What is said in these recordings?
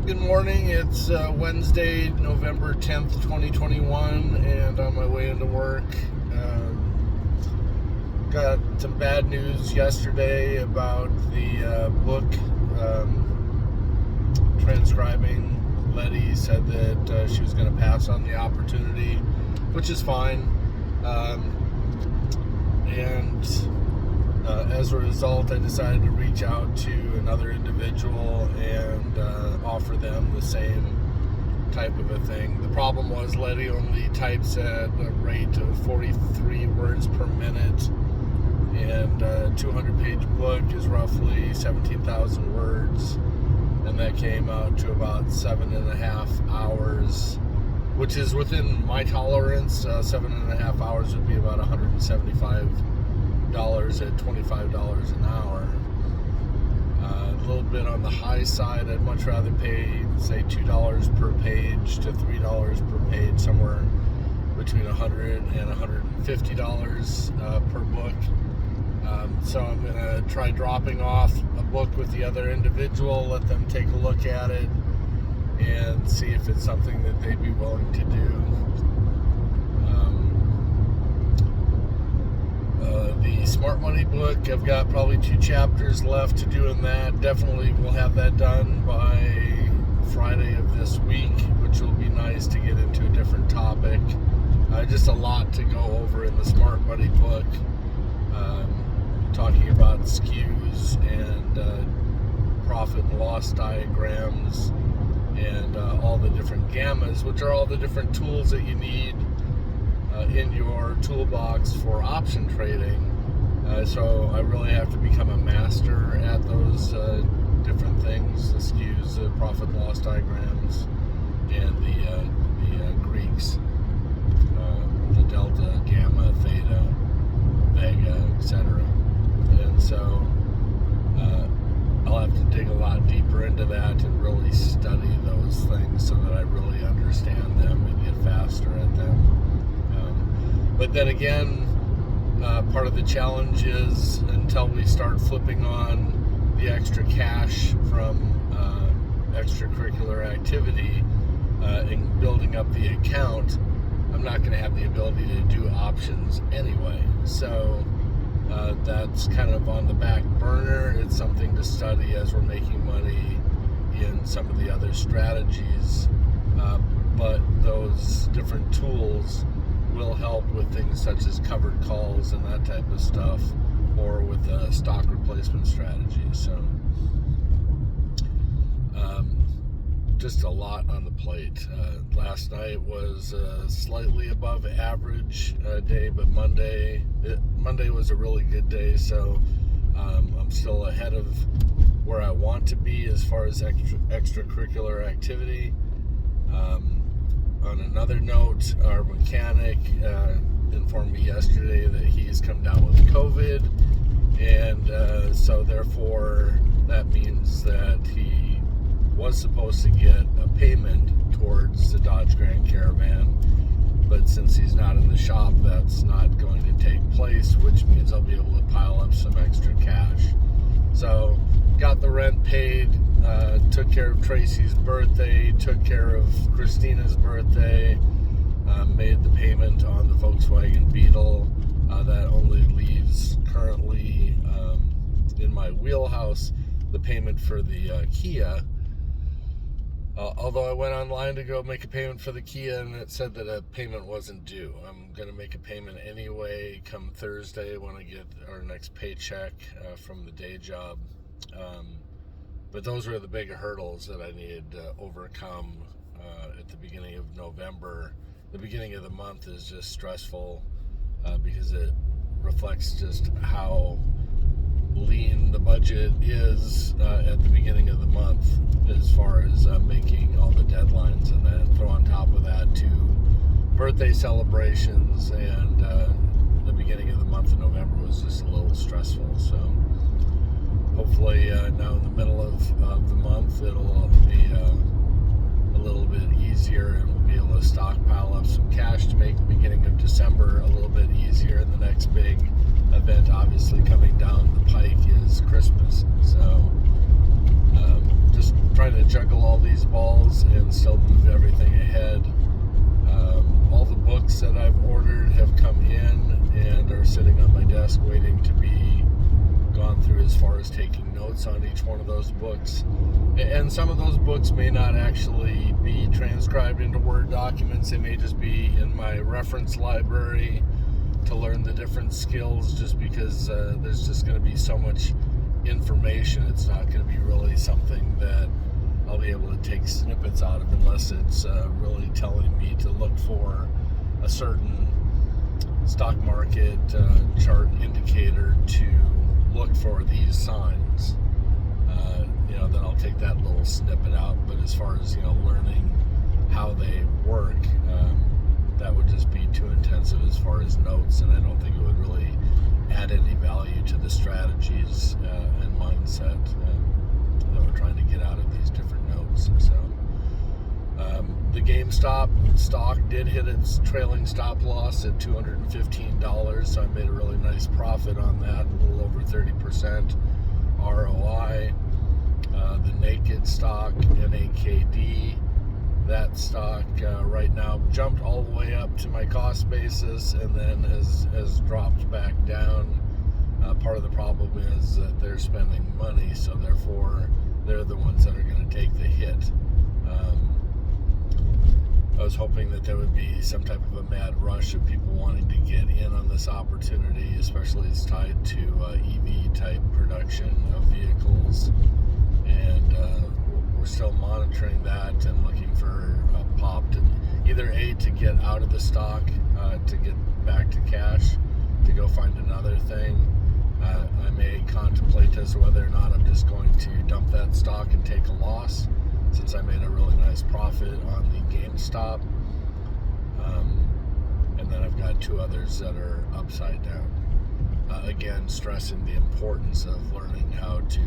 Good morning. It's Wednesday, November 10th, 2021, and on my way into work. Got some bad news yesterday about the book transcribing. Letty said that she was going to pass on the opportunity, which is fine. As a result, I decided to reach out to another individual and offer them the same type of a thing. The problem was Letty only types at a rate of 43 words per minute, and a 200-page book is roughly 17,000 words, and that came out to about 7.5 hours, which is within my tolerance. 7.5 hours would be about $175 at $25 an hour. A little bit on the high side. I'd much rather pay, say, $2 per page to $3 per page, somewhere between $100 and $150 per book. So I'm going to try dropping off a book with the other individual, let them take a look at it, and see if it's something that they'd be willing to do. The Smart Money book, I've got probably 2 chapters left to do in that. Definitely will have that done by Friday of this week, which will be nice to get into a different topic. Just a lot to go over in the Smart Money book, talking about skews and profit and loss diagrams and all the different gammas, which are all the different tools that you need in your toolbox for option trading. So I really have to become a master at those different things: the skews, the profit and loss diagrams, and the Greeks, the delta, gamma, theta, vega, etc. And so I'll have to dig a lot deeper into that and really study those things so that I really understand them and get faster at them. But then again, part of the challenge is until we start flipping on the extra cash from extracurricular activity and building up the account, I'm not going to have the ability to do options anyway. So that's kind of on the back burner. It's something to study as we're making money in some of the other strategies. But those different tools will help with things such as covered calls and that type of stuff, or with stock replacement strategies. So just a lot on the plate. Last night was slightly above average day, but Monday was a really good day, so I'm still ahead of where I want to be as far as extracurricular activity. On another note, our mechanic informed me yesterday that he's come down with COVID, and so therefore that means that he was supposed to get a payment towards the Dodge Grand Caravan, but since he's not in the shop, that's not going to take place, which means I'll be able to pile up some extra cash. So got the rent paid, took care of Tracy's birthday, took care of Christina's birthday, made the payment on the Volkswagen Beetle. That only leaves currently in my wheelhouse the payment for the Kia. Although I went online to go make a payment for the Kia, and it said that a payment wasn't due. I'm going to make a payment anyway come Thursday when I get our next paycheck from the day job. But those were the big hurdles that I needed to overcome at the beginning of November. The beginning of the month is just stressful because it reflects just how lean the budget is at the beginning of the month as far as making all the deadlines, and then throw on top of that 2 birthday celebrations, and the beginning of the month of November was just a little stressful. So hopefully now in the middle of the month it'll be a little bit easier, and we'll be able to stockpile up some cash to make the beginning of December a little bit easier. And the next big event obviously coming down the pike is Christmas. So just trying to juggle all these balls and still move everything ahead. All the books that I've ordered have come in and are sitting on my desk waiting to be gone through as far as taking notes on each one of those books. And some of those books may not actually be transcribed into Word documents. They may just be in my reference library to learn the different skills, just because there's just going to be so much information. It's not going to be really something that I'll be able to take snippets out of unless it's really telling me to look for a certain stock market chart indicator to look for these signs. Then I'll take that little snippet out. But as far as learning how they work, that would just be too intensive as far as notes, and I don't think it would really add any value to the strategies and mindset that we're trying to get out of these different notes. So the GameStop stock did hit its trailing stop loss at $215, so I made a really nice profit on that, a little over 30% ROI. The Naked stock, NAKD, that stock right now jumped all the way up to my cost basis and then has dropped back down. Part of the problem is that they're spending money, so therefore they're the ones that are going to take the hit. I was hoping that there would be some type of a mad rush of people wanting to get in on this opportunity, especially as tied to EV type production of vehicles. And we're still monitoring that and looking for a pop to either to get out of the stock, to get back to cash, to go find another thing. I may contemplate as to whether or not I'm just going to dump that stock and take a loss, since I made a really nice profit on the GameStop. And then I've got two others that are upside down. Again, stressing the importance of learning how to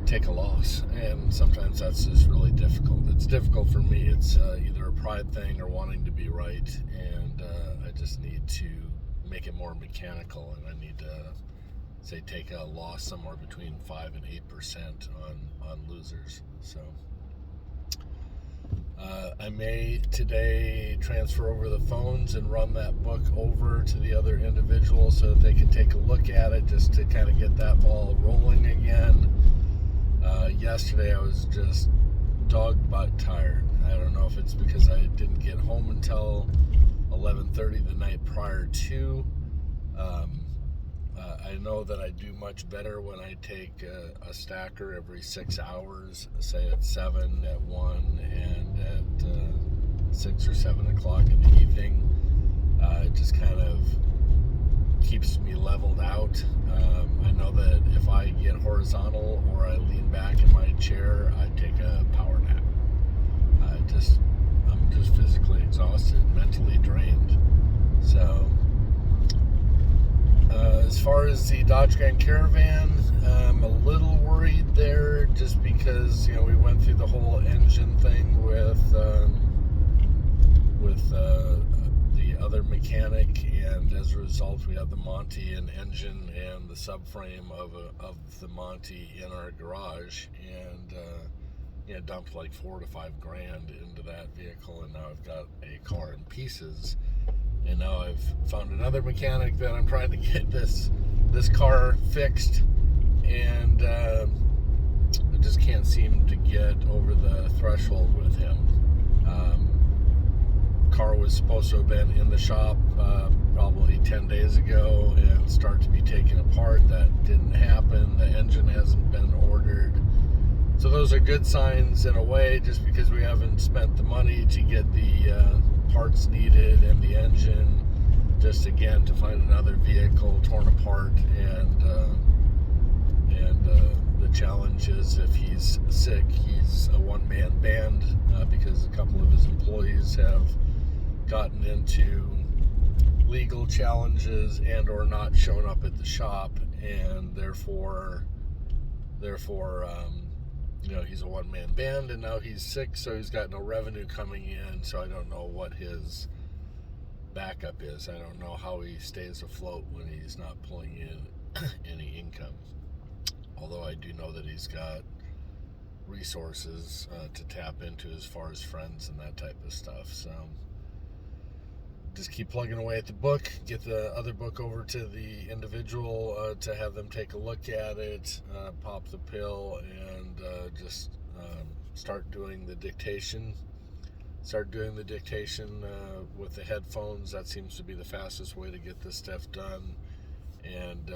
take a loss, and sometimes that's just really difficult. It's difficult for me. It's either a pride thing or wanting to be right, and I just need to make it more mechanical, and I need to say take a loss somewhere between 5 and 8% on losers. So I may today transfer over the phones and run that book over to the other individual so that they can take a look at it, just to kind of get that ball rolling again. Yesterday I was just dog butt tired. I don't know if it's because I didn't get home until 11:30 the night prior to. I know that I do much better when I take a stacker every 6 hours, say at 7, at 1, and at 6 or 7 o'clock in the evening. It just kind of keeps me leveled out. I know that if I get horizontal or I lean back in my chair, I take a power nap. I'm just physically exhausted, mentally drained. So as far as the Dodge Grand Caravan, I'm a little worried there, just because we went through the whole engine thing with the other mechanic, and as a result we have the Monty and engine and the subframe of the Monty in our garage, and dumped like $4,000 to $5,000 into that vehicle, and now I've got a car in pieces. And now I've found another mechanic that I'm trying to get this car fixed, and I just can't seem to get over the threshold with him. Car was supposed to have been in the shop probably 10 days ago and start to be taken apart. That didn't happen. The engine hasn't been ordered. So those are good signs in a way, just because we haven't spent the money to get the parts needed and the engine, just again to find another vehicle torn apart. And the challenge is, if he's sick, he's a one-man band, because a couple of his employees have gotten into legal challenges and or not shown up at the shop, and therefore he's a one-man band, and now he's sick, so he's got no revenue coming in. So I don't know what his backup is. I don't know how he stays afloat when he's not pulling in any income. Although I do know that he's got resources to tap into as far as friends and that type of stuff. So just keep plugging away at the book, get the other book over to the individual to have them take a look at it, pop the pill, and just start doing the dictation. Start doing the dictation with the headphones. That seems to be the fastest way to get this stuff done. And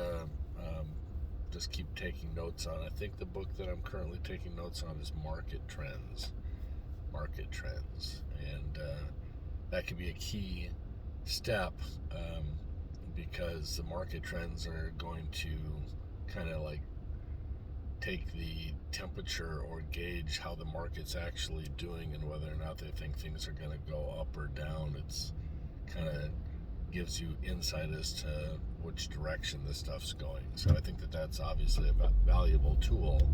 just keep taking notes on. I think the book that I'm currently taking notes on is Market Trends. Market Trends. And that could be a key step because the market trends are going to kind of like take the temperature or gauge how the market's actually doing and whether or not they think things are going to go up or down. It's kind of gives you insight as to which direction this stuff's going. So I think that that's obviously a valuable tool,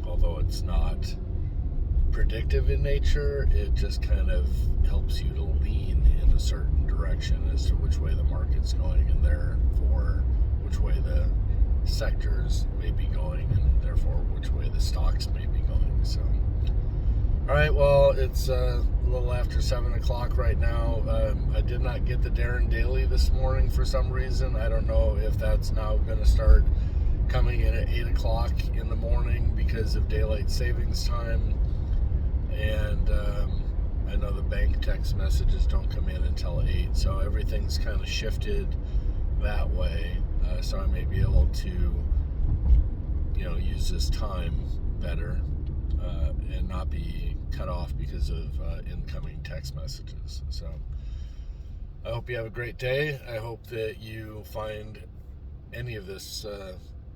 although it's not predictive in nature. It just kind of helps you to lean in a certain direction as to which way the market's going, and therefore which way the sectors may be going, and therefore which way the stocks may be going. So all right, well, it's a little after 7 o'clock right now. I did not get the Darren Daily this morning for some reason. I don't know if that's now going to start coming in at 8 o'clock in the morning because of daylight savings time. And I know the bank text messages don't come in until 8, so everything's kind of shifted that way. So I may be able to, use this time better and not be cut off because of incoming text messages. So I hope you have a great day. I hope that you find any of this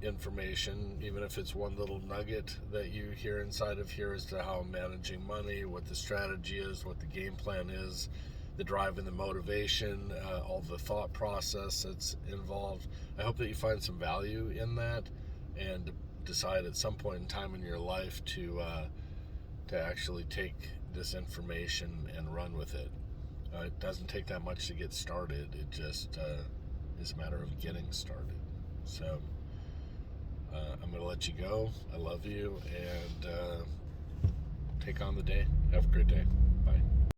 information, even if it's one little nugget that you hear inside of here as to how I'm managing money, what the strategy is, what the game plan is, the drive and the motivation, all the thought process that's involved. I hope that you find some value in that and decide at some point in time in your life to actually take this information and run with it. It doesn't take that much to get started. It just is a matter of getting started. So I'm going to let you go. I love you, and take on the day. Have a great day.